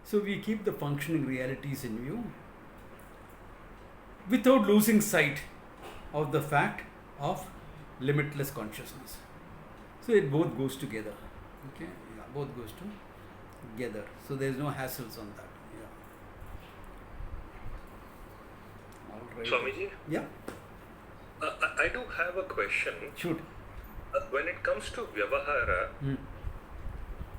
So we keep the functioning realities in view without losing sight of the fact of limitless consciousness. So it both goes together. Okay, yeah, both goes together. So there is no hassles on that. Yeah. All right. Swamiji? Yeah. I do have a question. Shoot. When it comes to Vyavahara,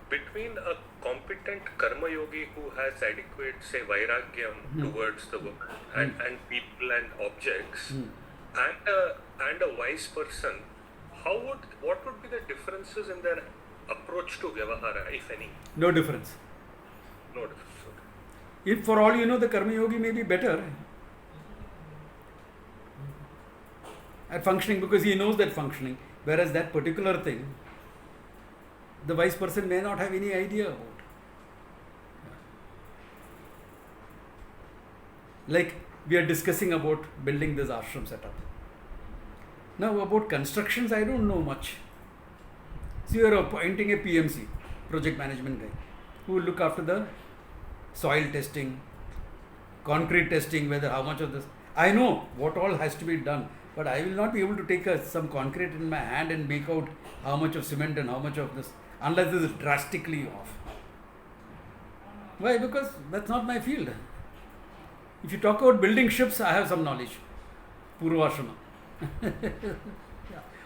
between a competent karma yogi who has adequate, say, vairagyam towards the world and people and objects, and a wise person, what would be the differences in their approach to Vyavahara, if any? No difference. No difference. If for all you know, the karma yogi may be better at functioning because he knows that functioning, whereas that particular thing, the wise person may not have any idea about. Like we are discussing about building this ashram setup. Now about constructions, I don't know much. So you are appointing a PMC, project management guy, who will look after the soil testing, concrete testing, whether how much of this. I know what all has to be done, but I will not be able to take some concrete in my hand and make out how much of cement and how much of this, unless this is drastically off. Why? Because that's not my field. If you talk about building ships, I have some knowledge. Purvashrama. Yeah.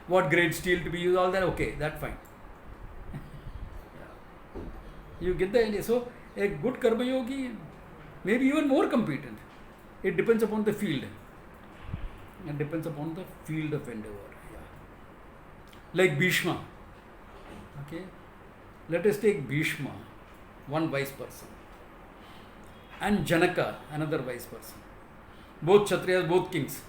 What grade steel to be used, all that, okay, that's fine. Yeah. You get the idea. So, a good karma yogi may be even more competent. It depends upon the field. It depends upon the field of endeavor. Yeah. Like Bhishma. Okay. Let us take Bhishma, one wise person, and Janaka, another wise person. Both Kshatriyas, both kings.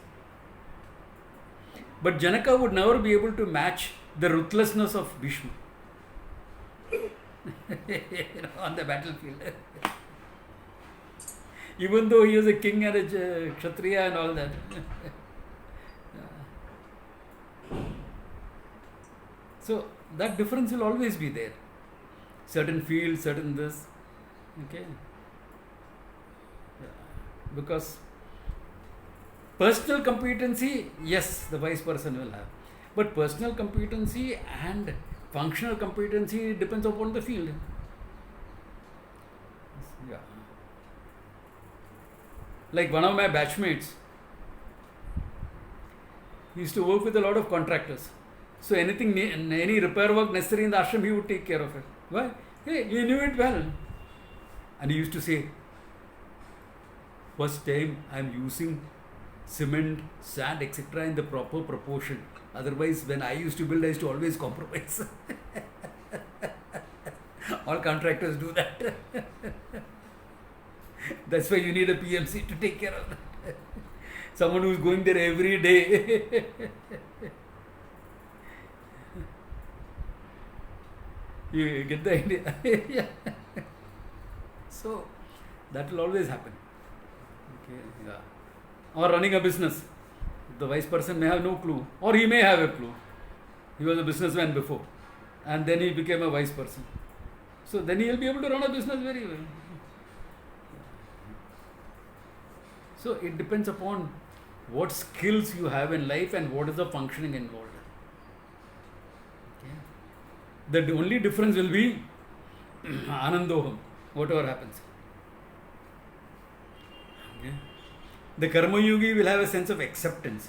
But Janaka would never be able to match the ruthlessness of Bhishma on the battlefield. Even though he was a king and a Kshatriya and all that. So that difference will always be there. Certain fields, certain this. Okay. Because personal competency, yes, the wise person will have. But personal competency and functional competency depends upon the field. Yeah. Like one of my batchmates, he used to work with a lot of contractors. So anything, any repair work necessary in the ashram, he would take care of it. Why? Hey, he knew it well. And he used to say, first time I am using cement, sand, etc. in the proper proportion. Otherwise, when I used to build, I used to always compromise. All contractors do that. That's why you need a PMC to take care of that. Someone who is going there every day. You get the idea? Yeah. So, that will always happen. Okay, yeah. Or running a business. The wise person may have no clue, or he may have a clue. He was a businessman before, and then he became a wise person. So then he will be able to run a business very well. So it depends upon what skills you have in life and what is the functioning involved. Okay. The only difference will be anandoham, whatever happens. Okay. The karma yogi will have a sense of acceptance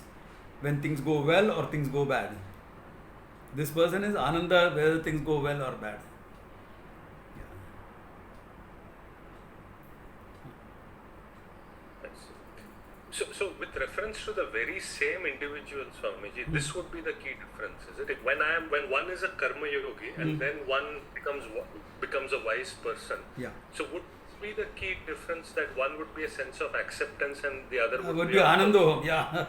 when things go well or things go bad. This person is ananda whether things go well or bad. So with reference to the very same individual, Swamiji, this would be the key difference, is it? When one is a karma yogi and then one becomes a wise person. Yeah. So would be the key difference that one would be a sense of acceptance and the other would be anandoham, yeah.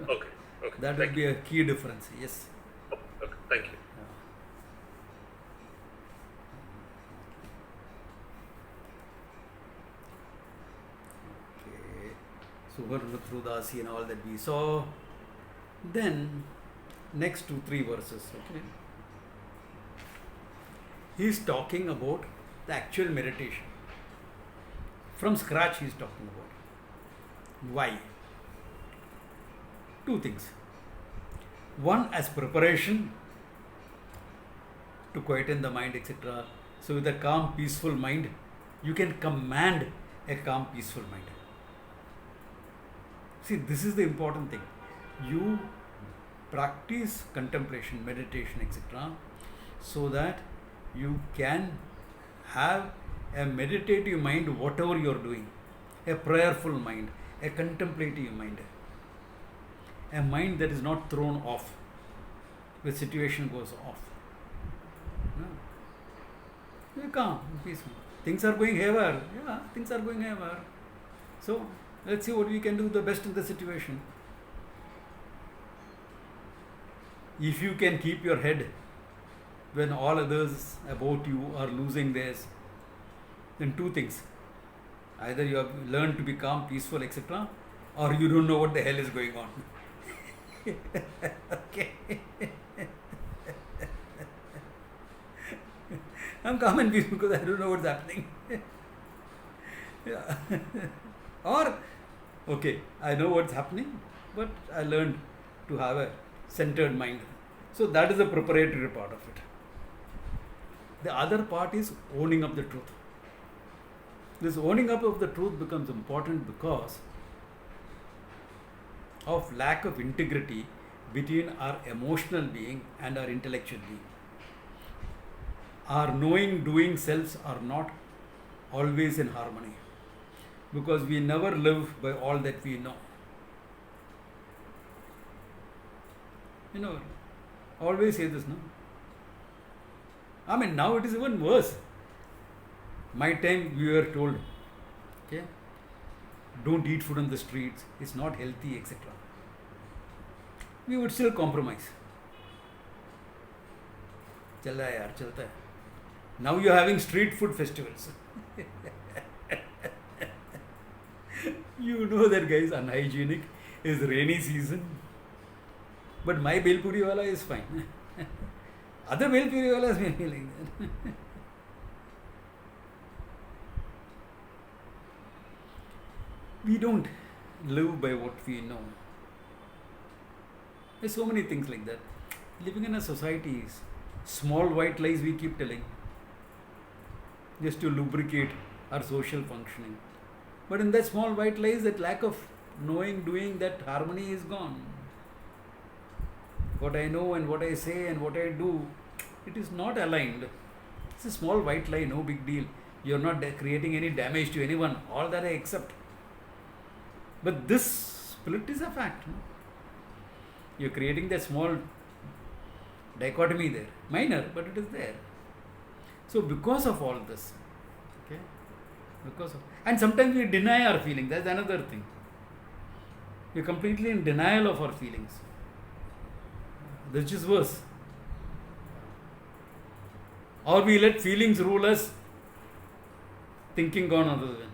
Okay. That would be a key difference, yes. Okay, thank you. Suvarnatrudasi and all that we saw. Then, next 2-3 verses, okay. He is talking about the actual meditation. From scratch he is talking about. Why? Two things. One, as preparation to quieten the mind, etc. So with a calm, peaceful mind, you can command a calm, peaceful mind. See, this is the important thing. You practice contemplation, meditation, etc. so that you can have a meditative mind, whatever you are doing, a prayerful mind, a contemplative mind, a mind that is not thrown off when situation goes off. No. You're calm, peaceful. Things are going haywire. Yeah, things are going haywire. So let's see what we can do the best in the situation. If you can keep your head when all others about you are losing theirs, then two things. Either you have learned to be calm, peaceful, etc., or you don't know what the hell is going on. Okay. I'm calm and peaceful because I don't know what's happening. Yeah. Or, okay, I know what's happening, but I learned to have a centered mind. So that is the preparatory part of it. The other part is owning up the truth. This owning up of the truth becomes important because of lack of integrity between our emotional being and our intellectual being. Our knowing, doing selves are not always in harmony because we never live by all that we know. You know, always say this, no? I mean, now it is even worse. My time we were told, okay, don't eat food on the streets, it's not healthy, etc. We would still compromise. Chal raha hai yaar, chalta hai. Now you are having street food festivals. You know that guy is unhygienic, it's rainy season. But my Bel Puri wala is fine. Other Bel Puri walas may be like that. We don't live by what we know. There's so many things like that. Living in a society is small white lies we keep telling just to lubricate our social functioning. But in that small white lies, that lack of knowing, doing, that harmony is gone. What I know and what I say and what I do, it is not aligned. It's a small white lie, no big deal. You're not creating any damage to anyone. All that I accept. But this split is a fact. No? You're creating that small dichotomy there. Minor, but it is there. So because of all this, okay, and sometimes we deny our feelings. That's another thing. We're completely in denial of our feelings. Which is worse. Or we let feelings rule us, thinking gone other way.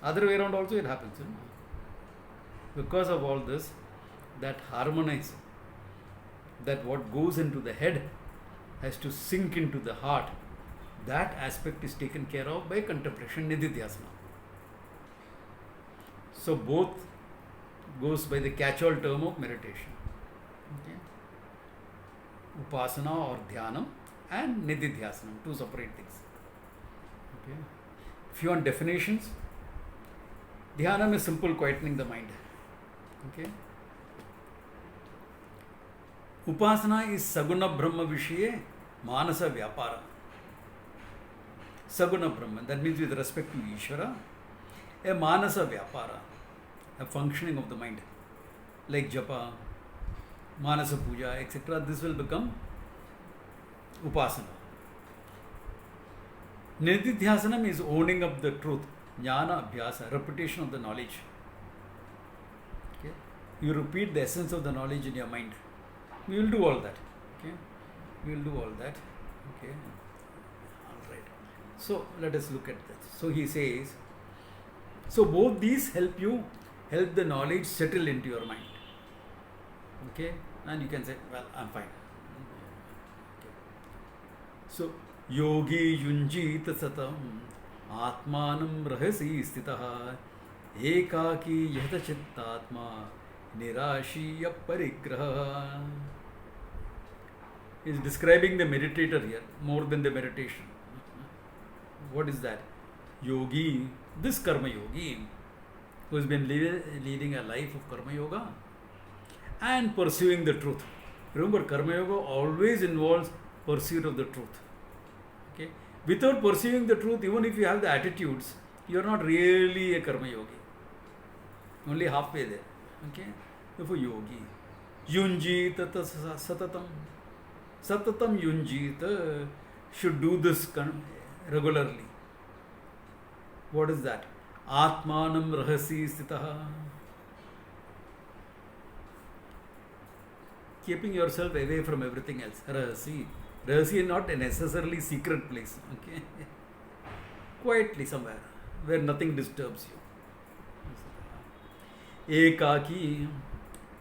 Other way around also it happens. You know? Because of all this, that harmonize, that what goes into the head has to sink into the heart. That aspect is taken care of by contemplation, nididhyasana. So both goes by the catch-all term of meditation. Okay. Upasana or dhyanam and nididhyasanam, two separate things. Okay. If you want definitions, dhyanam is simple quietening the mind. Okay. Upasana is saguna brahma vishaye manasa vyapara. Saguna brahma, that means with respect to Ishvara, a manasa vyapara, a functioning of the mind, like japa, manasa puja, etc. This will become upasana. Nididhyasanam is owning up the truth, jnana abhyasa, repetition of the knowledge. Okay? You repeat the essence of the knowledge in your mind. We will do all that. Okay? We will do all that. Okay? All right. So let us look at this. So he says, so both these help the knowledge settle into your mind. Okay? And you can say, well, I'm fine. Okay. So, yogi yunjit satam आत्मानं रहसि स्थितः एकाकी यतचित्तात्मा निराशीय परिग्रह. He is describing the meditator here more than the meditation. What is that? Yogi, this karma yogi, who has been leading a life of karma yoga and pursuing the truth. Remember, karma yoga always involves pursuit of the truth. Okay? Without pursuing the truth, even if you have the attitudes, you are not really a karma yogi. Only halfway there. Okay? Therefore, yogi. Yunji tata satatam. Satatam yunjita should do this regularly. What is that? Atmanam rahasi stitaha. Keeping yourself away from everything else. Rahasi. Rahasi is not a necessarily secret place. Okay? Quietly somewhere where nothing disturbs you. Ekaki.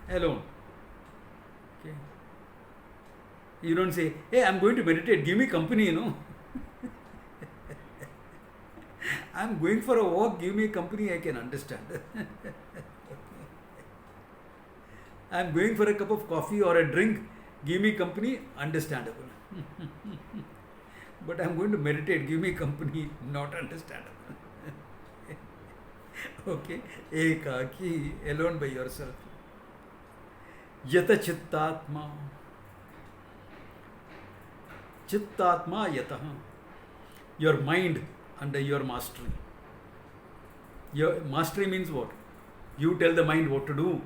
Alone. Okay? You don't say, hey, I'm going to meditate, give me company, you know. I'm going for a walk, give me company, I can understand. I'm going for a cup of coffee or a drink, give me company, understandable. But I'm going to meditate, give me company, not understandable. Okay, ekaki, alone by yourself. Yata chittatma. Chittatma yataha. Your mind under your mastery. Your mastery means what? You tell the mind what to do.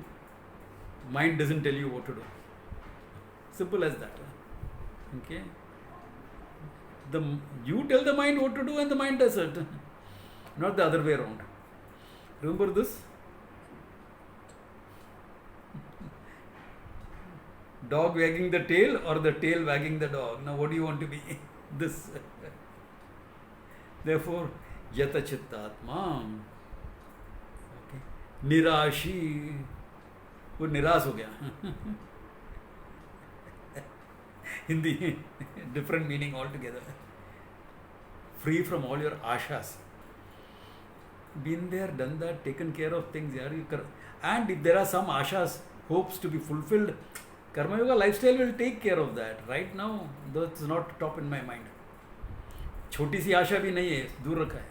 Mind doesn't tell you what to do. Simple as that. Okay? You tell the mind what to do and the mind does it. Not the other way around. Remember this? Dog wagging the tail or the tail wagging the dog? Now what do you want to be? This. Therefore, yata chittatma. Okay. Nirashi. वो निराश हो गया. Hindi, different meaning altogether. Free from all your ashas. Been there, done that, taken care of things. And if there are some ashas, hopes to be fulfilled, Karma Yoga lifestyle will take care of that. Right now, that's not top in my mind. छोटी सी आशा भी नहीं है, दूर रखा है.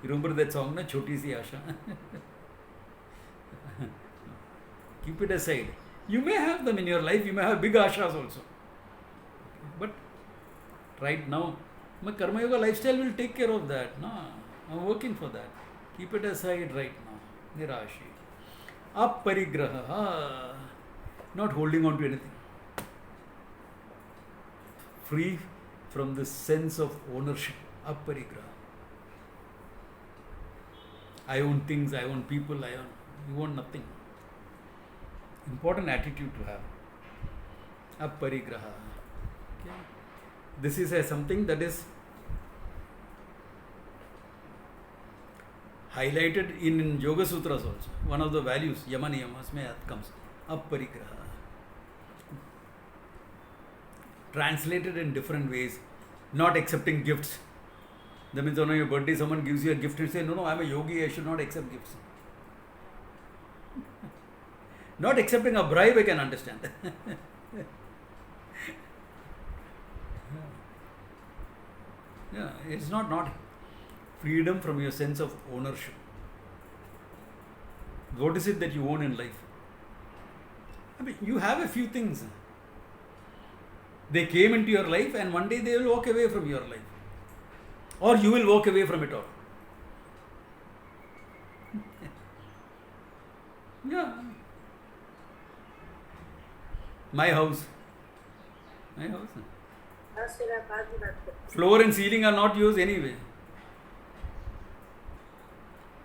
You remember that song, na? छोटी सी आशा. Keep it aside. You may have them in your life, you may have big ashas also. But right now, my Karma Yoga lifestyle will take care of that. No, I'm working for that. Keep it aside right now. Nirashi. Aparigraha. Not holding on to anything. Free from the sense of ownership. Aparigraha. I own things, I own people, you own nothing. Important attitude to have. Aparigraha. Okay. This is something that is highlighted in Yoga Sutras also. One of the values, Yama Niyamas, mein comes. Aparigraha. Translated in different ways. Not accepting gifts. That means on your birthday someone gives you a gift and say, no, I'm a yogi, I should not accept gifts. Not accepting a bribe, I can understand. Yeah, it's not freedom from your sense of ownership. What is it that you own in life? I mean, you have a few things. They came into your life and one day they will walk away from your life. Or you will walk away from it all. Yeah. My house. Floor and ceiling are not yours anyway.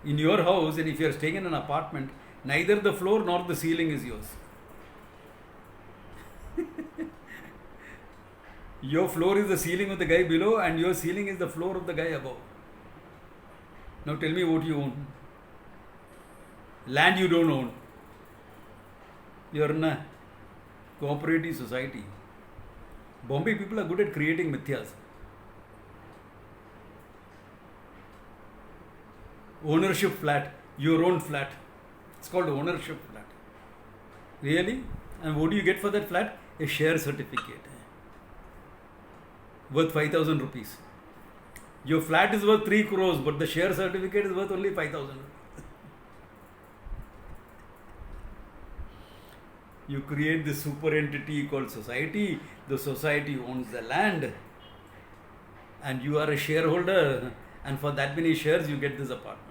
In your house, and if you are staying in an apartment, neither the floor nor the ceiling is yours. Your floor is the ceiling of the guy below and your ceiling is the floor of the guy above. Now tell me what you own. Land you don't own. You are in a cooperative society. Bombay people are good at creating mithyas. ownership flat, your own flat. It's called ownership flat. Really? And what do you get for that flat? A share certificate worth 5,000 rupees. Your flat is worth 3 crores, but the share certificate is worth only 5,000 rupees. You create this super entity called society. The society owns the land, and you are a shareholder, and for that many shares you get this apartment.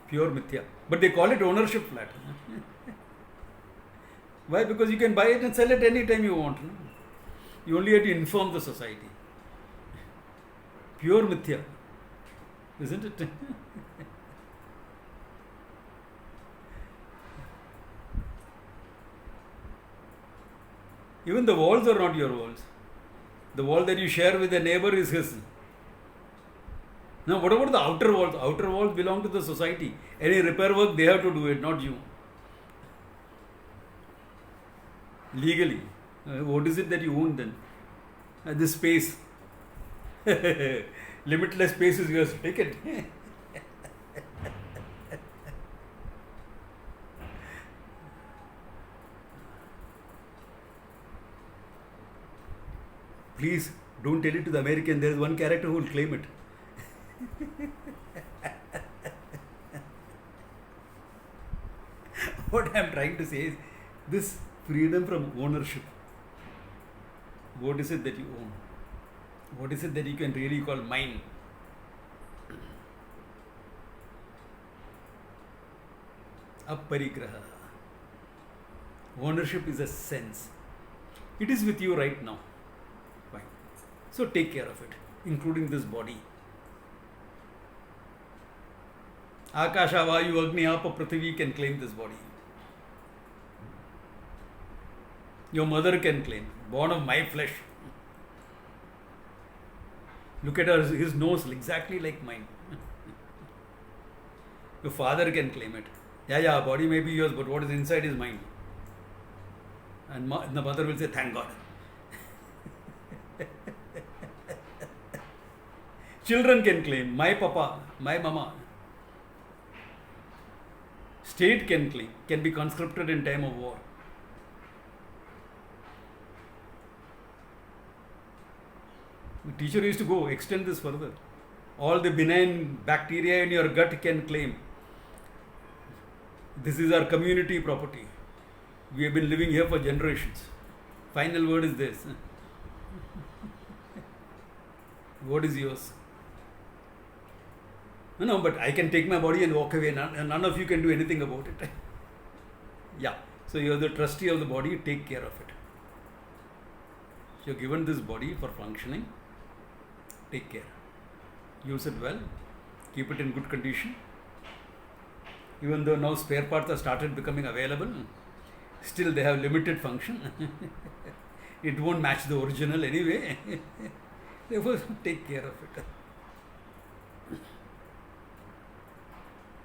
Pure mithya. But they call it ownership flat. Why? Because you can buy it and sell it anytime you want. No? You only have to inform the society. Pure mithya. Isn't it? Even the walls are not your walls. The wall that you share with the neighbor is his. Now, what about the outer walls? Outer walls belong to the society. Any repair work, they have to do it, not you. Legally. What is it that you own then? This space. Limitless space is yours. Take it. Please don't tell it to the American. There is one character who will claim it. What I am trying to say is this freedom from ownership. What is it that you own? What is it that you can really call mine? Aparigraha. Ownership is a sense. It is with you right now. Fine. So take care of it, including this body. Akasha, Vayu, Agni, Apa, Prithvi can claim this body. Your mother can claim, born of my flesh. Look at her, his nose exactly like mine. Your father can claim it. Yeah, body may be yours, but what is inside is mine. And the mother will say, thank God. Children can claim, my papa, my mama. State can claim, can be conscripted in time of war. The teacher used to go, extend this further. All the benign bacteria in your gut can claim. This is our community property. We have been living here for generations. Final word is this. What is yours? No, but I can take my body and walk away. None of you can do anything about it. Yeah. So you are the trustee of the body, take care of it. You are given this body for functioning. Take care. Use it well. Keep it in good condition. Even though now spare parts have started becoming available, still they have limited function. It won't match the original anyway. Therefore, take care of it.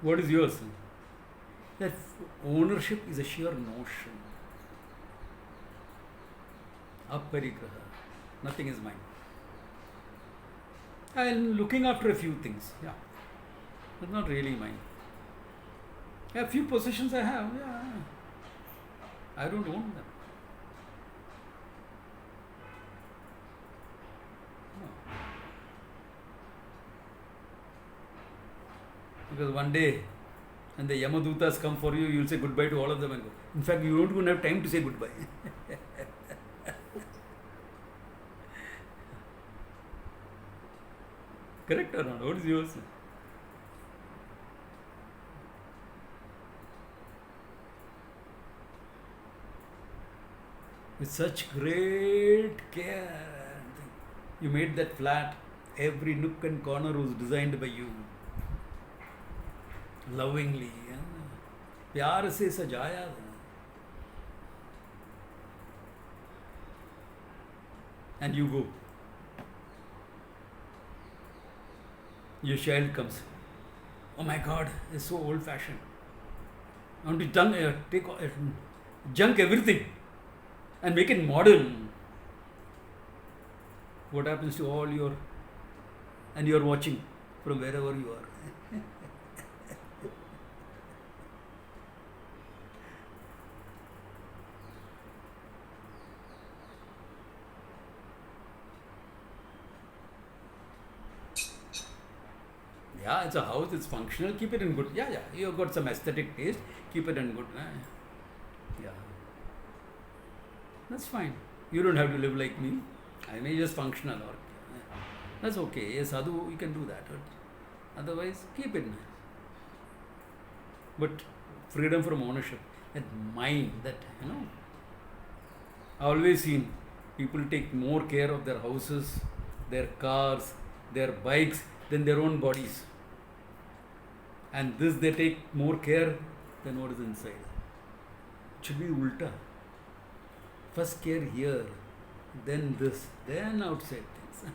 What is yours? That ownership is a sheer notion. Aparigraha. Nothing is mine. I am looking after a few things. Yeah. But not really mine. A few possessions I have. Yeah. I don't own them. No. Because one day, when the Yamadutas come for you, you will say goodbye to all of them and go. In fact, you don't even have time to say goodbye. Correct or not? What is yours? With such great care, you made that flat. Every nook and corner was designed by you. Lovingly. प्यार से सजाया. And you go. Your child comes. Oh my God, it's so old fashioned. I want to take junk everything and make it modern. What happens to all your, and you're watching, from wherever you are. Yeah, it's a house, it's functional, keep it in good. Yeah, you've got some aesthetic taste, keep it in good. Yeah, that's fine. You don't have to live like me. I may just functional or that's okay. Yes, sadhu, you can do that. But otherwise, keep it. But freedom from ownership, that mind, that I always seen people take more care of their houses, their cars, their bikes than their own bodies. And this they take more care than what is inside. It should be ulta. First care here, then this, then outside things.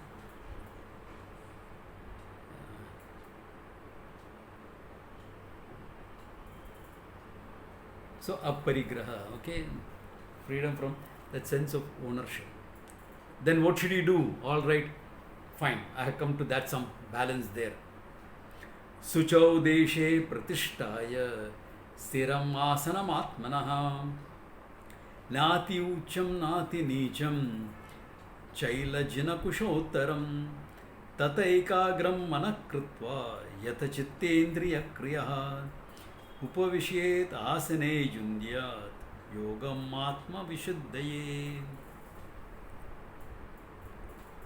So aparigraha, okay, freedom from that sense of ownership. Then what should you do? All right, fine. I have come to that some balance there. Suchau deshe pratishtaya stiram asanam atmanaha nati ucham nati nicham chaila jina kushottaram tata ekagram manakrutva yata chittendriya kriyaha upavishyet asane yundyat yogam atma vishuddhaye.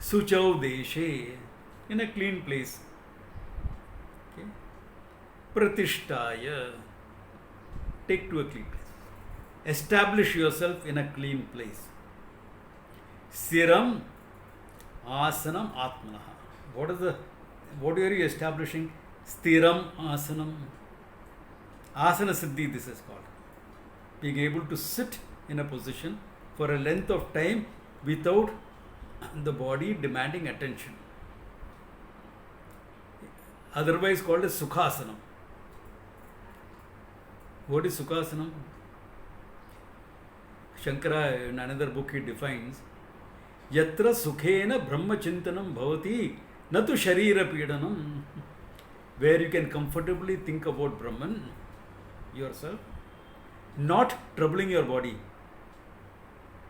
Suchau deshe, in a clean place. Okay. Pratishtaya, take to a clean place. Establish yourself in a clean place. Siram asanam atmanaha. What are you establishing? Stiram asanam. Asana siddhi, this is called. Being able to sit in a position for a length of time without the body demanding attention. Otherwise called as Sukhasanam. What is Sukhasanam? Shankara, in another book, he defines Yatra Sukhena Brahmachintanam Bhavati Natu Sharira Pidanam, where you can comfortably think about Brahman, yourself, not troubling your body.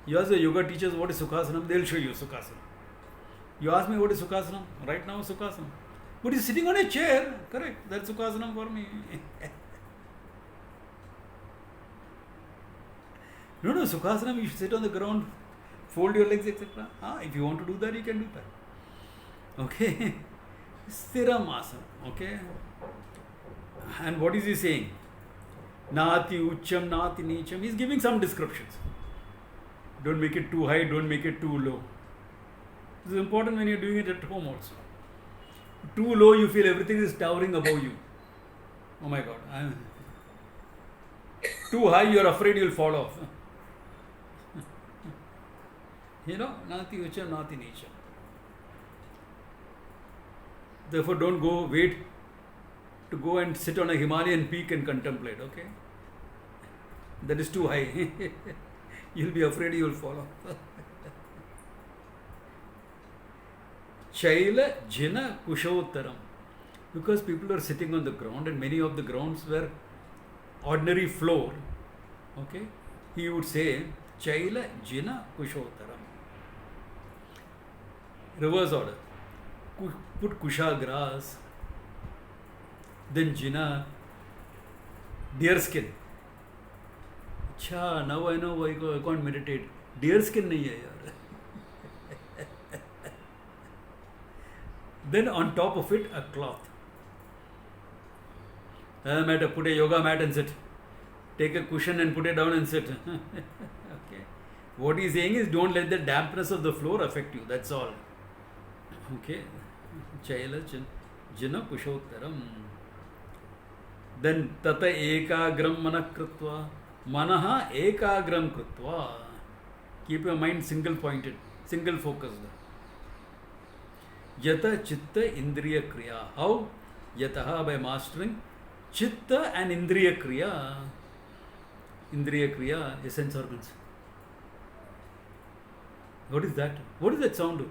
You ask the yoga teachers what is Sukhasanam, they will show you Sukhasanam. You ask me what is Sukhasanam, right now Sukhasanam. But he's sitting on a chair, correct, that's Sukhasanam for me. No, Sukhasanam, you should sit on the ground, fold your legs, etc. If you want to do that, you can do that. Okay. Stiramasana. Okay. And what is he saying? Nati ucham, nati nicham. He's giving some descriptions. Don't make it too high, don't make it too low. This is important when you're doing it at home also. Too low, you feel everything is towering above you. Oh my God. Too high, you're afraid you'll fall off. Nati ucham, nati nicham. Therefore, don't wait to go and sit on a Himalayan peak and contemplate, okay? That is too high. You'll be afraid you'll fall off. Chaila Jina Kushottaram. Because people are sitting on the ground and many of the grounds were ordinary floor, okay? He would say Chaila Jina Kushottaram. Reverse order. Put Kusha grass, then Jina, deer skin. Acha, now I know why I can't meditate. Deer skin nahi hai yaar. Then on top of it, a cloth. Put a yoga mat and sit. Take a cushion and put it down and sit. Okay. What he's saying is don't let the dampness of the floor affect you. That's all. Okay. Chaila Jina Kushottaram. Then Tata Ekagram Manakrutva. Manaha Ekagram Krutva. Keep your mind single pointed, single focused. Yata Chitta Indriya Kriya. How? Yataha, by mastering Chitta and Indriya Kriya. Indriya Kriya, the sense organs. What is that? What is that sound?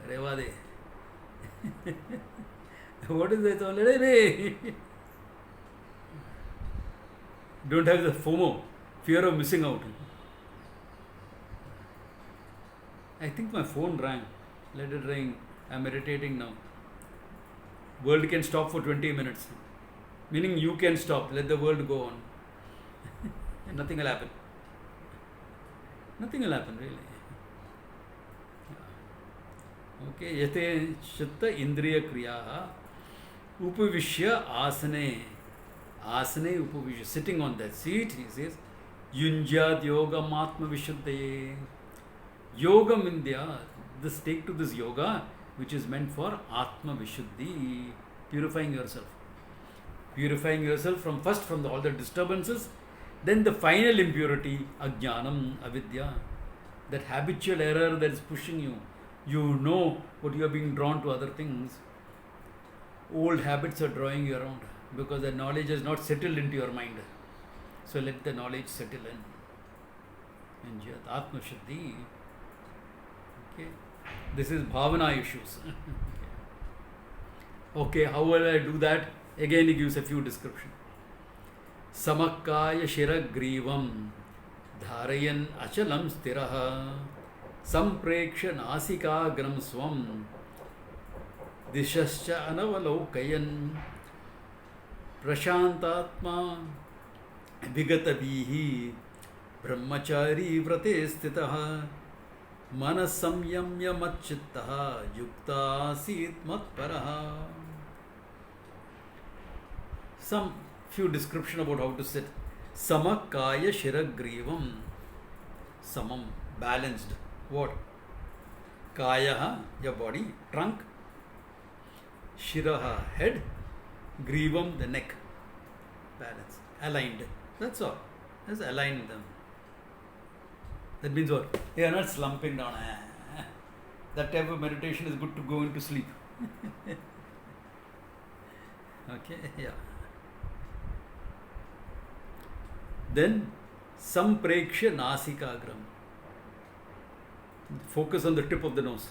Revade. What is that all? Don't have the FOMO, fear of missing out. I think my phone rang. Let it ring. I'm meditating now. World can stop for 20 minutes. Meaning you can stop. Let the world go on. And nothing will happen. Nothing will happen really. Okay. Yate chitta indriya kriyaha upavishya asane. Asane upavishya. Sitting on that seat, he says, yunjad yogam atma vishuddhaye. Yogam India, this take to this yoga which is meant for Atma Vishuddhi, purifying yourself. Purifying yourself from first from all the disturbances, then the final impurity, Ajnanam, Avidya, that habitual error that is pushing you. You know what you are being drawn to other things. Old habits are drawing you around because the knowledge has not settled into your mind. So let the knowledge settle in. Enjoy Atma Vishuddhi. Okay. This is bhavana issues. Okay, how will I do that? Again, he gives a few descriptions. Samakkaya shiragrivam dharayan achalam stiraha sampreksha nasikagram swam dishascha anavalokayan prashantatma vigatavihi brahmachari vrate stitaha Manasamyamya macchittaha yukta asit matparaha. Some few description about how to sit. Samakaya shiragrivam. Samam, balanced. What? Kayaha, your body, trunk. Shiraha, head. Grivam, the neck. Balance, aligned. That's all. Just align them. That means what? You are not slumping down. That type of meditation is good to go into sleep. Okay, yeah. Then, sampreksha nasikagram. Focus on the tip of the nose.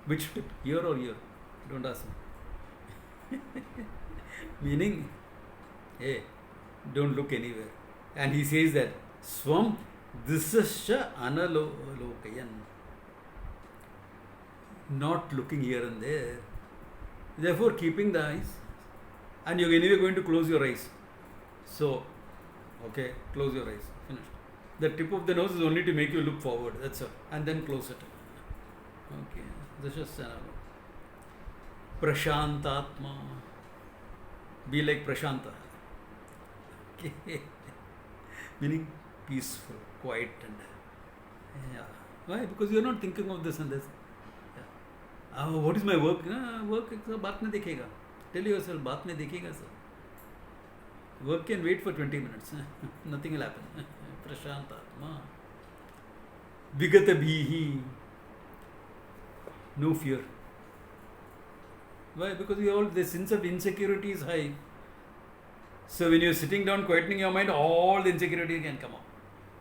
Which tip? Here or here? Don't ask me. Meaning, hey, don't look anywhere. And he says that Swam Disascha Analokayan. Not looking here and there. Therefore, keeping the eyes. And you're anyway going to close your eyes. So, okay, close your eyes. Finished. The tip of the nose is only to make you look forward. That's all. And then close it. Okay. Disascha Prashantatma. Be like Prashanta. Okay. Meaning peaceful, quiet, and yeah. Why? Because you are not thinking of this and this. Yeah. What is my work? Work baat mein dekhega. Tell yourself, baat mein dekhega, sir. Work can wait for 20 minutes. Nothing will happen. Prashantatma. Vigata bhihi. No fear. Why? Because the sense of insecurity is high. So when you're sitting down, quietening your mind, all the insecurity can come up.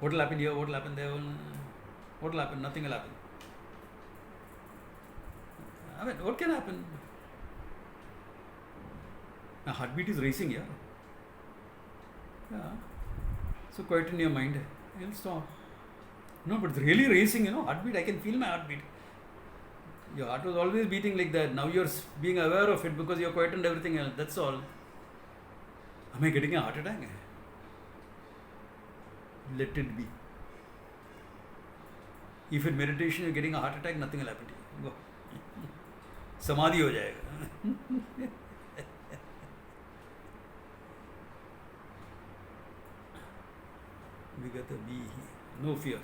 What will happen here? What will happen there? What will happen? Nothing will happen. I mean, what can happen? My heartbeat is racing here. Yeah. So quieten your mind. It'll stop. No, but it's really racing, heartbeat. I can feel my heartbeat. Your heart was always beating like that. Now you're being aware of it because you've quietened everything else. That's all. Am I getting a heart attack? Let it be. If in meditation you're getting a heart attack, nothing will happen to you. Go. Samadhi ho jayega. Vigata bihi. No fear.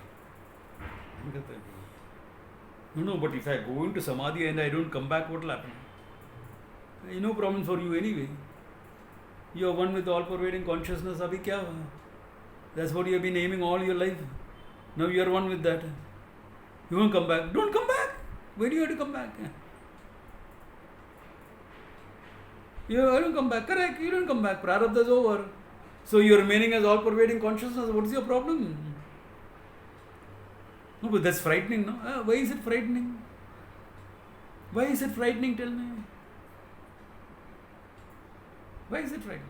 Vigata bihi. No, but if I go into Samadhi and I don't come back, what will happen? No problem for you anyway. You are one with all-pervading consciousness. Abhi kya hua? That's what you have been aiming all your life. Now you are one with that. You won't come back. Don't come back. Where do you have to come back? You don't come back. Correct. You don't come back. Prarabdha is over. So you are remaining as all-pervading consciousness. What is your problem? No, but that's frightening, no? Why is it frightening? Why is it frightening? Tell me. Why is it right?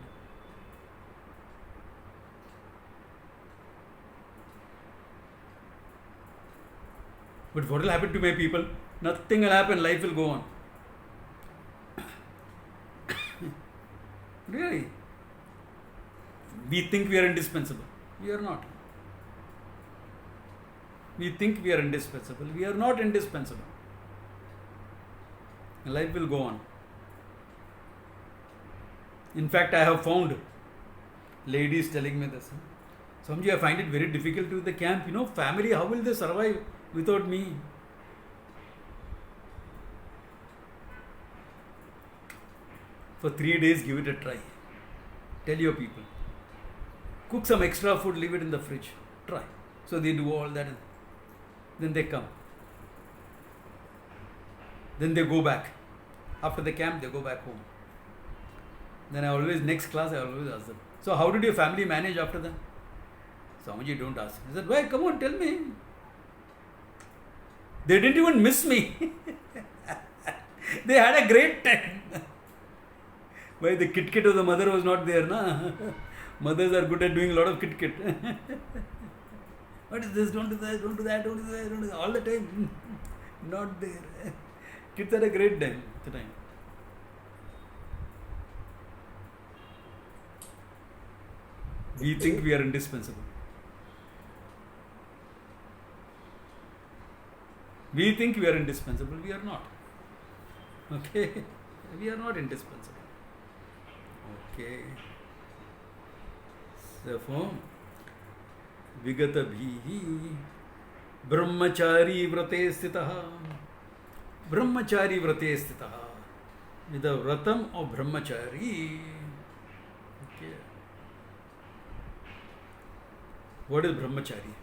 But what will happen to my people? Nothing will happen, life will go on. Really? We think we are indispensable. We are not. We think we are indispensable. We are not indispensable. Life will go on. In fact, I have found ladies telling me this. Swamiji, I find it very difficult to the camp. Family, how will they survive without me? For 3 days, give it a try. Tell your people. Cook some extra food, leave it in the fridge. Try. So they do all that. Then they come. Then they go back. After the camp, they go back home. Then next class, I always ask them, so how did your family manage after that? Swamiji, don't ask. I said, why? Come on, tell me. They didn't even miss me. They had a great time. Why? The kit of the mother was not there, na? Mothers are good at doing a lot of kit. What is this? Don't do that, don't do that, don't do that, don't do that. All the time. Not there. Kids had a great time. We think we are indispensable. We think we are indispensable. We are not. Okay? We are not indispensable. Okay. Therefore, Vigata bhihi brahmachari vrate sthitaha. Brahmachari vrate sthitaha. With the vratam of brahmachari. Okay. What is brahmachari?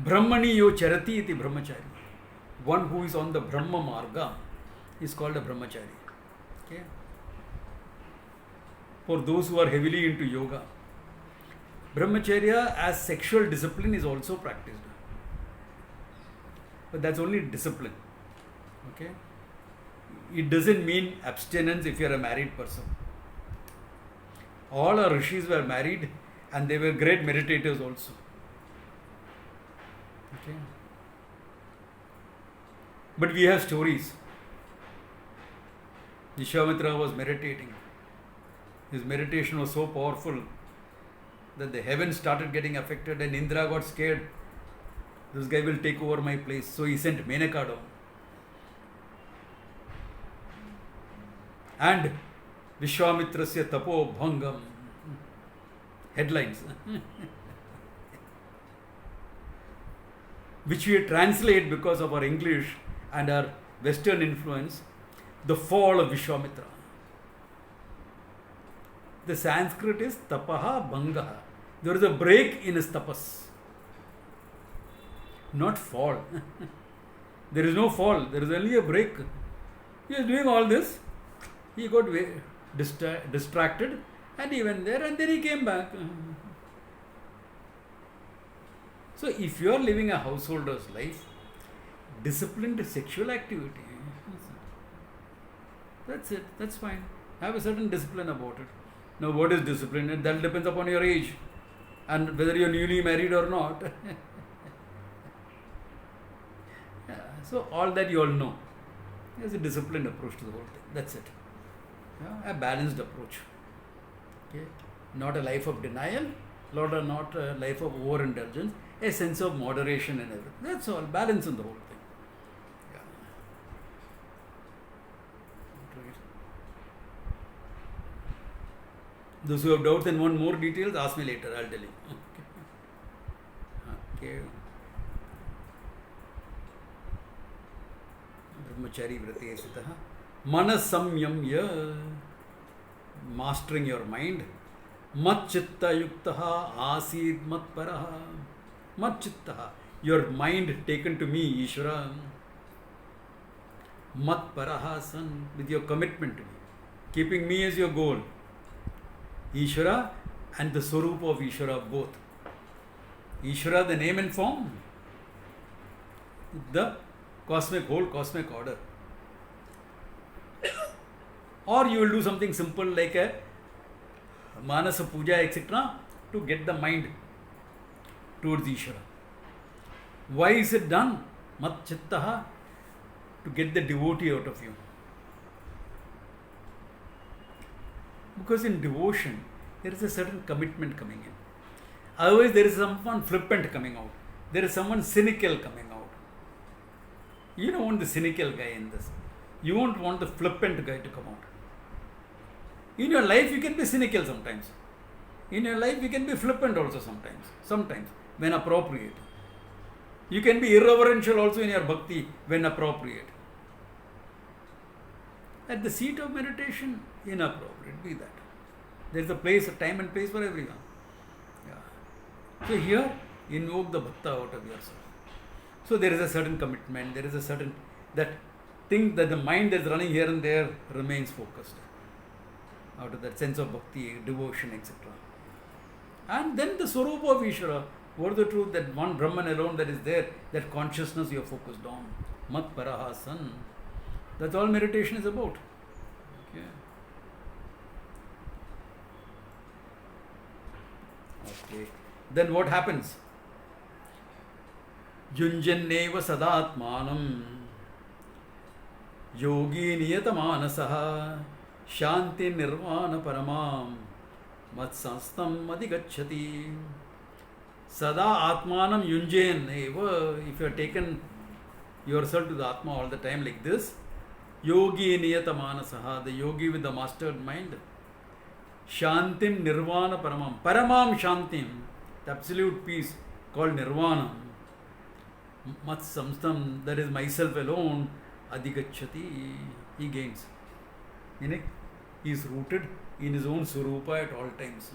Brahmani yo charati iti brahmachari. One who is on the Brahma Marga is called a brahmachari. Okay? For those who are heavily into yoga, brahmacharya as sexual discipline is also practiced. But that's only discipline. Okay? It doesn't mean abstinence if you are a married person. All our rishis were married and they were great meditators also. Okay? But we have stories. Vishwamitra was meditating. His meditation was so powerful that the heavens started getting affected and Indra got scared. This guy will take over my place. So he sent Menaka down. And Vishwamitrasya tapo bhangam. Headlines. Which we translate because of our English and our Western influence, the fall of Vishwamitra. The Sanskrit is tapaha bhangaha. There is a break in his tapas. Not fall. There is no fall. There is only a break. He is doing all this. He got distracted and he went there and then he came back. So if you are living a householder's life, disciplined sexual activity, that's it. That's fine. Have a certain discipline about it. Now what is discipline? And that depends upon your age and whether you are newly married or not. Yeah, so all that you all know. There's a disciplined approach to the whole thing. That's it. Yeah, a balanced approach. Okay? Not a life of denial, not a life of overindulgence, a sense of moderation and everything. That's all. Balance in the whole thing. Yeah. Those who have doubts and want more details, ask me later. I'll tell you. Okay. Brahmachari vrate sitaha. Manas samyamya. Mastering your mind. Mat chitta yuktaha asid mat paraha. Mat chittaha. Your mind taken to me, Ishvara. Mat paraha san. With your commitment to me. Keeping me as your goal. Ishvara and the Swarupa of Ishvara both. Ishvara, the name and form. The whole cosmic order. Or you will do something simple like a Manasa Puja, etc., to get the mind towards Ishvara. Why is it done? Mat Chittaha, to get the devotee out of you. Because in devotion, there is a certain commitment coming in. Otherwise, there is someone flippant coming out. There is someone cynical coming out. You don't want the cynical guy in this. You won't want the flippant guy to come out. In your life, you can be cynical sometimes. In your life, you can be flippant also sometimes. Sometimes, when appropriate. You can be irreverential also in your bhakti when appropriate. At the seat of meditation, inappropriate. Be that. There is a place, a time and place for everyone. Yeah. So here, invoke the bhakta out of yourself. So there is a certain commitment, there is a certain, that thing that the mind that is running here and there remains focused. Out of that sense of bhakti, devotion, etc. And then the Swarupa of Ishvara, what is the truth, that one Brahman alone that is there, that consciousness you are focused on. Mat Paraha San. That's all meditation is about. Okay. Okay. Then what happens? Yunjanneva sadatmanam yogi niyatamanasah shanti nirvana paramam matsanstam adhigacchati. Sada atmanam yunjen eva. If you have taken yourself to the Atma all the time like this, yogi niyatamanasah, the yogi with the mastered mind, shantim nirvana paramam, paramam shantim, the absolute peace called nirvana, mat samstam, that is myself alone, adhigacchati, he gains. Meaning, he is rooted in his own Swarupa at all times.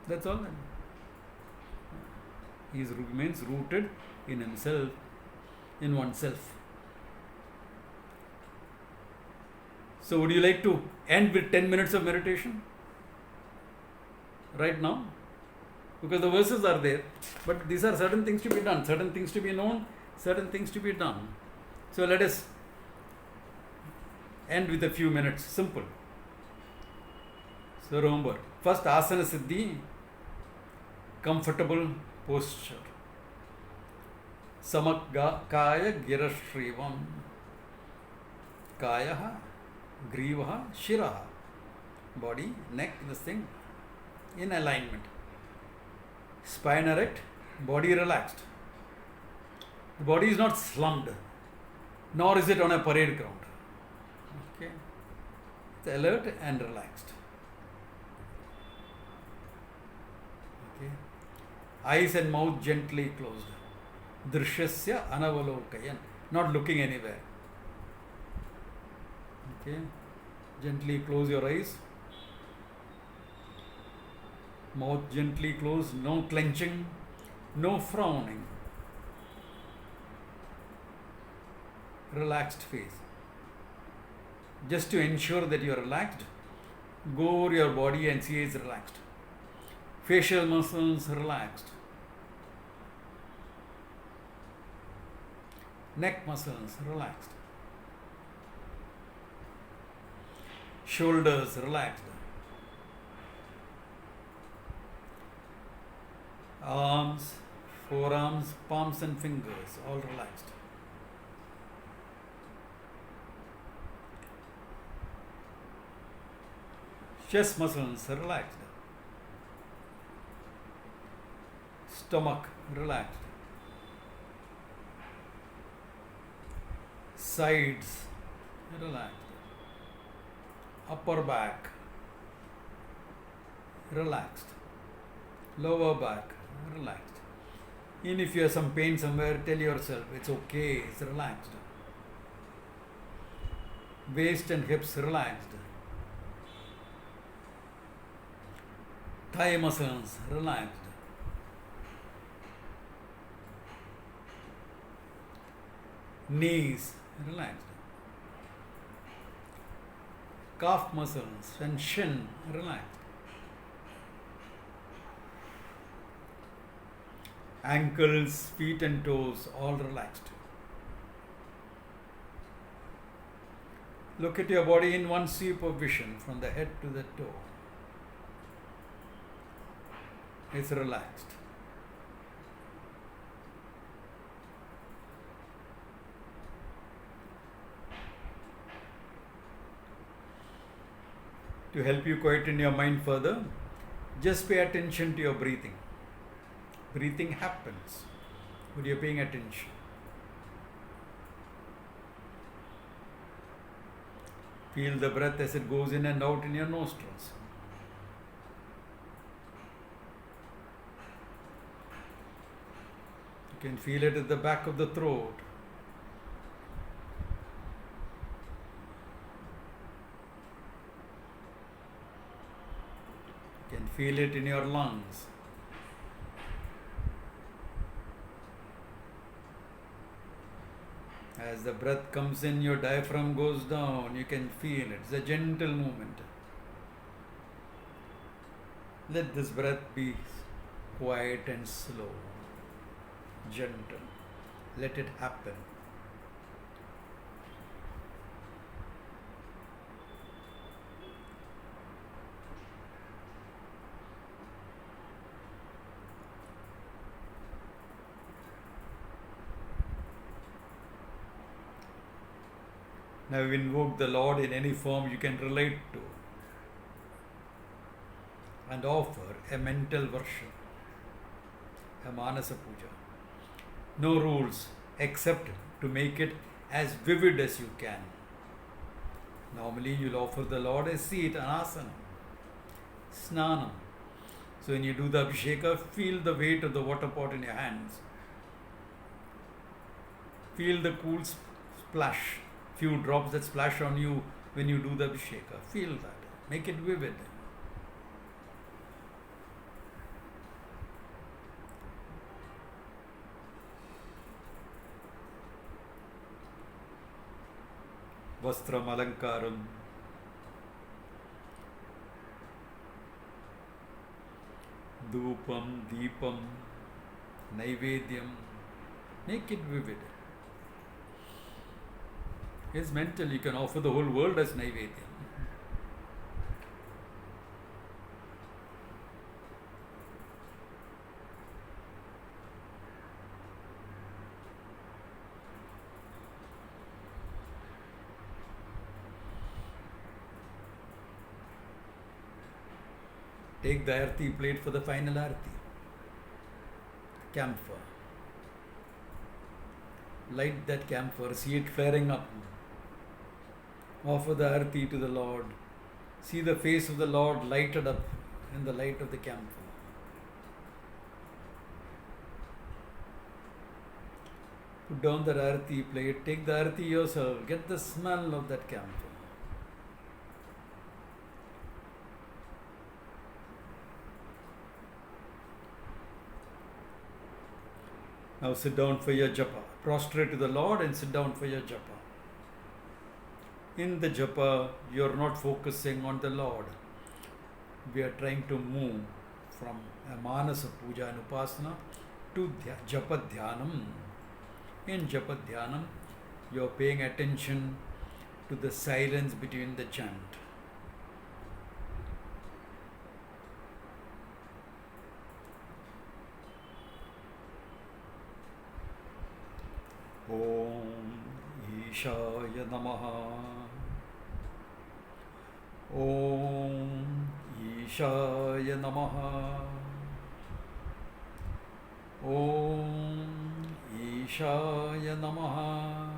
That's all. He remains rooted in himself, in oneself. So would you like to end with 10 minutes of meditation? Right now? Because the verses are there. But these are certain things to be done, certain things to be known, certain things to be done. So let us end with a few minutes. Simple. So remember, first asana siddhi, comfortable posture. Samakga kaya girashrivam. Kaya, grivaha, shiraha. Body, neck, this thing in alignment. Spine erect, body relaxed. The body is not slumped, nor is it on a parade ground. Okay, it's alert and relaxed. Okay, eyes and mouth gently closed. Drishyasya anavalokayan, not looking anywhere. Okay, gently close your eyes. Mouth gently closed, no clenching, no frowning. Relaxed face. Just to ensure that you are relaxed, go over your body and see it's relaxed. Facial muscles relaxed. Neck muscles relaxed. Shoulders relaxed. Arms, forearms, palms and fingers all relaxed. Chest muscles relaxed. Stomach relaxed. Sides relaxed. Upper back relaxed. Lower back relaxed. Even if you have some pain somewhere, tell yourself it's okay, it's relaxed. Waist and hips relaxed. Thigh muscles relaxed. Knees relaxed. Calf muscles and shin relaxed. Ankles, feet and toes all relaxed. Look at your body in one sweep of vision from the head to the toe. It's relaxed. To help you quieten your mind further, just pay attention to your breathing. Breathing happens, but you're paying attention. Feel the breath as it goes in and out in your nostrils. You can feel it at the back of the throat. You can feel it in your lungs. As the breath comes in, your diaphragm goes down. You can feel it. It's a gentle movement. Let this breath be quiet and slow, gentle. Let it happen. Now invoke the Lord in any form you can relate to and offer a mental worship, a Manasa Puja. No rules except to make it as vivid as you can. Normally you'll offer the Lord a seat, an asana, snanam. So when you do the abhisheka, feel the weight of the water pot in your hands. Feel the cool splash, few drops that splash on you when you do the abhisheka. Feel that. Make it vivid. Vastram alankaram. Dhupam, deepam, naivedyam. Make it vivid. It's mental, you can offer the whole world as naivedyam. Take the arti plate for the final arti. Camphor. Light that camphor, see it flaring up. Offer the arti to the Lord. See the face of the Lord lighted up in the light of the camphor. Put down the arti plate, take the arti yourself, get the smell of that camphor. Now sit down for your japa. Prostrate to the Lord and sit down for your japa. In the japa, you are not focusing on the Lord. We are trying to move from a manasa puja and upasana to japa dhyanam. In japa dhyanam, you are paying attention to the silence between the chant. Om Ishaya Namaha. Om Ishaya Namaha. Om Ishaya Namaha.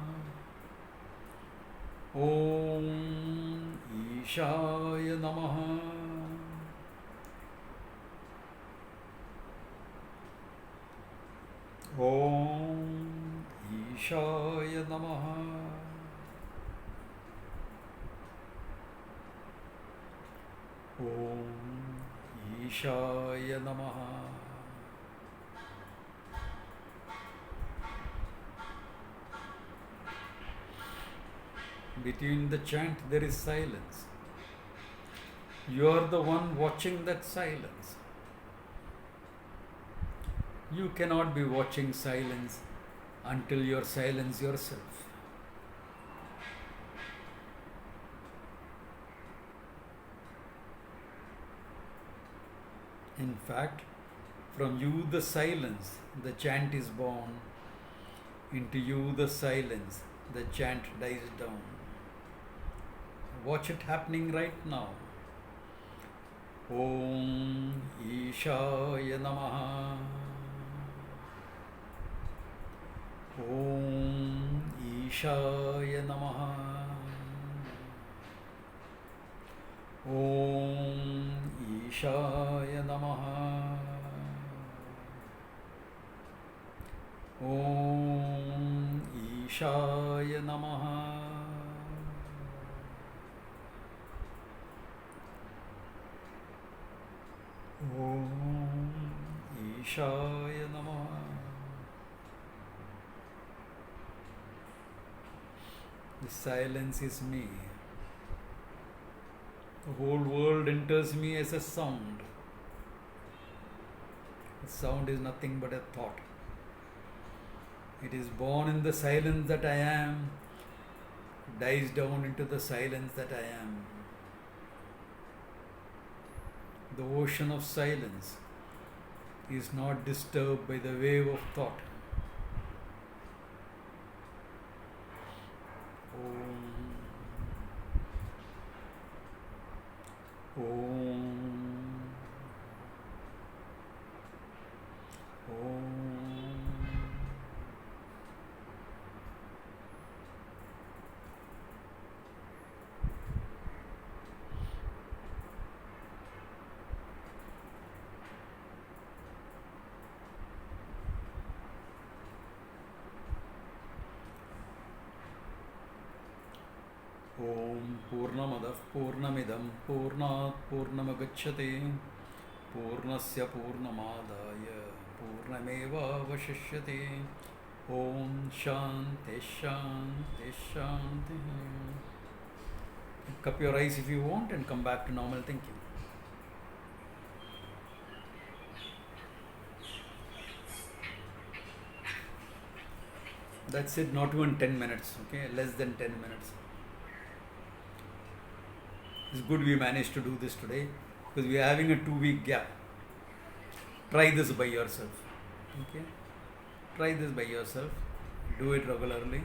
Om Ishaya Namaha. Om Ishaya Namaha. Om Ishaya Namaha. Between the chant there is silence. You are the one watching that silence. You cannot be watching silence until you are silence yourself. In fact, from you the silence, the chant is born. Into you the silence, the chant dies down. Watch it happening right now. Om Ishaya Namaha. Om Ishaya Namaha. Om Ishaya Namaha. Om Ishaya Namaha. Om Ishaya Namaha. The silence is me. The whole world enters me as a sound. The sound is nothing but a thought. It is born in the silence that I am, dies down into the silence that I am. The ocean of silence is not disturbed by the wave of thought. Om. Om. Om Purnamadah Purnamidam Purnat Purnamagachyate Purnasya Purnamadaya Purnameva Vashishyate. Om Shanti Shanti Shanti. Cup your eyes if you want and come back to normal thinking. That's it, not even 10 minutes, okay? Less than 10 minutes. It's good we managed to do this today because we are having a 2-week gap. Try this by yourself. Okay? Try this by yourself. Do it regularly.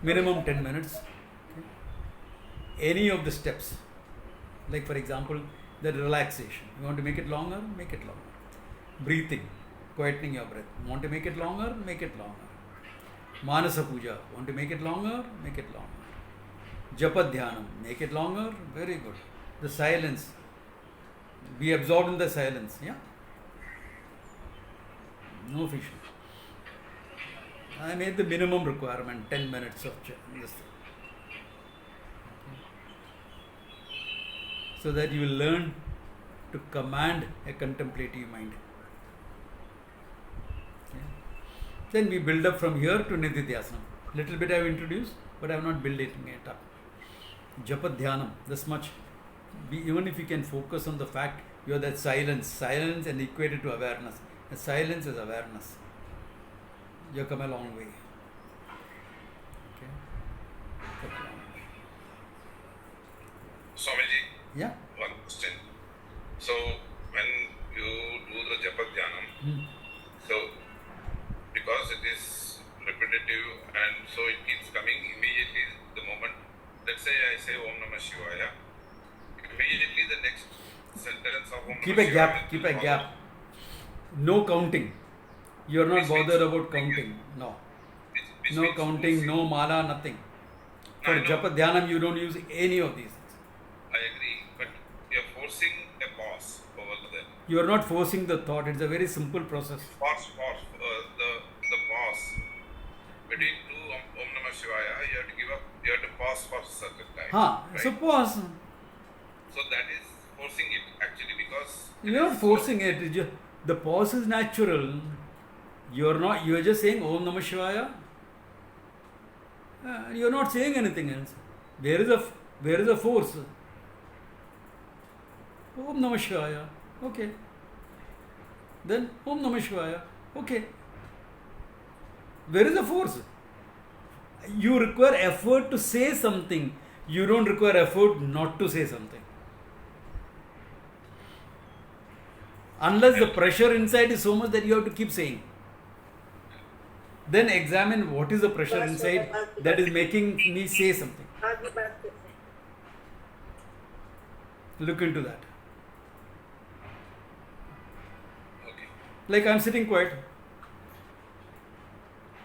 Minimum 10 minutes. Okay? Any of the steps. Like for example, the relaxation. You want to make it longer? Make it longer. Breathing. Quietening your breath. Want to make it longer? Make it longer. Manasa Puja. Want to make it longer? Make it longer. Japa Dhyanam, make it longer, very good. The silence, be absorbed in the silence, yeah? No fiction. I made the minimum requirement, 10 minutes of this thing. So that you will learn to command a contemplative mind. Okay. Then we build up from here to Nididhyasana. Little bit I have introduced, but I have not built it up. Japa Dhyanam, this much. Even if you can focus on the fact you are that silence and equate it to awareness. The silence is awareness. You have come a long way. Okay? Swamiji, Yeah? one question. So, when you do the Japa Dhyanam, so because it is repetitive and so it keeps coming immediately the moment, let's say I say Om Namah Shivaya, immediately the next sentence of Om Keep Namah a gap, Shivaya keep will a follow. gap. No counting. You are not Which bothered means- about counting. No. Which No means counting, no mala, nothing. For I know. Japa Dhyanam, you don't use any of these things. I agree, but you are forcing a pause over there. You are not forcing the thought. It's a very simple process. Pause, the pause between two Om Namah Shivaya, you have to pause for a certain time. Right? So pause. So that is forcing it actually because You are not forcing it. The pause is natural. You are just saying Om Namah Shivaya. You are not saying anything else. Where is a force? Om Namah Shivaya. Okay. Then Om Namah Shivaya. Okay. Where is the force? You require effort to say something. You don't require effort not to say something. Unless the pressure inside is so much that you have to keep saying. Then examine what is the pressure inside that is making me say something. Look into that. Okay. Like I'm sitting quiet.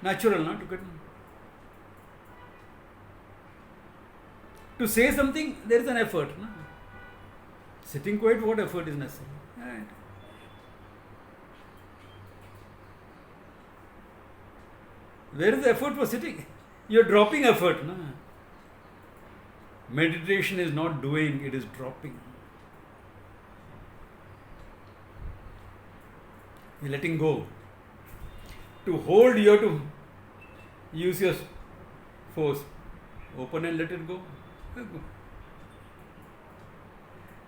Natural, not to get. To say something, there is an effort. No? Sitting quiet, what effort is necessary? Right. Where is the effort for sitting? You are dropping effort. No? Meditation is not doing, it is dropping. You're letting go. To hold, you have to use your force. Open and let it go. Go.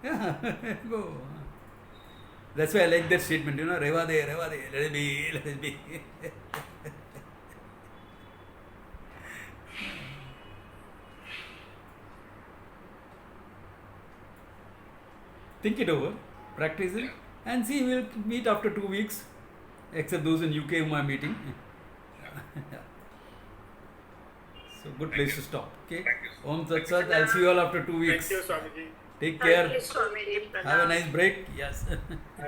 Yeah, go. That's why I like that statement, Reva de, let it be, let it be. Think it over, practice it, and see, we'll meet after 2 weeks, except those in UK whom I'm meeting. Yeah. So, good place to stop. Okay? Thank you. Om Tat Sat. I'll see you all after 2 weeks. Thank you, Swamiji. Take care. Thank you, Swamiji. Have a nice break. Yes.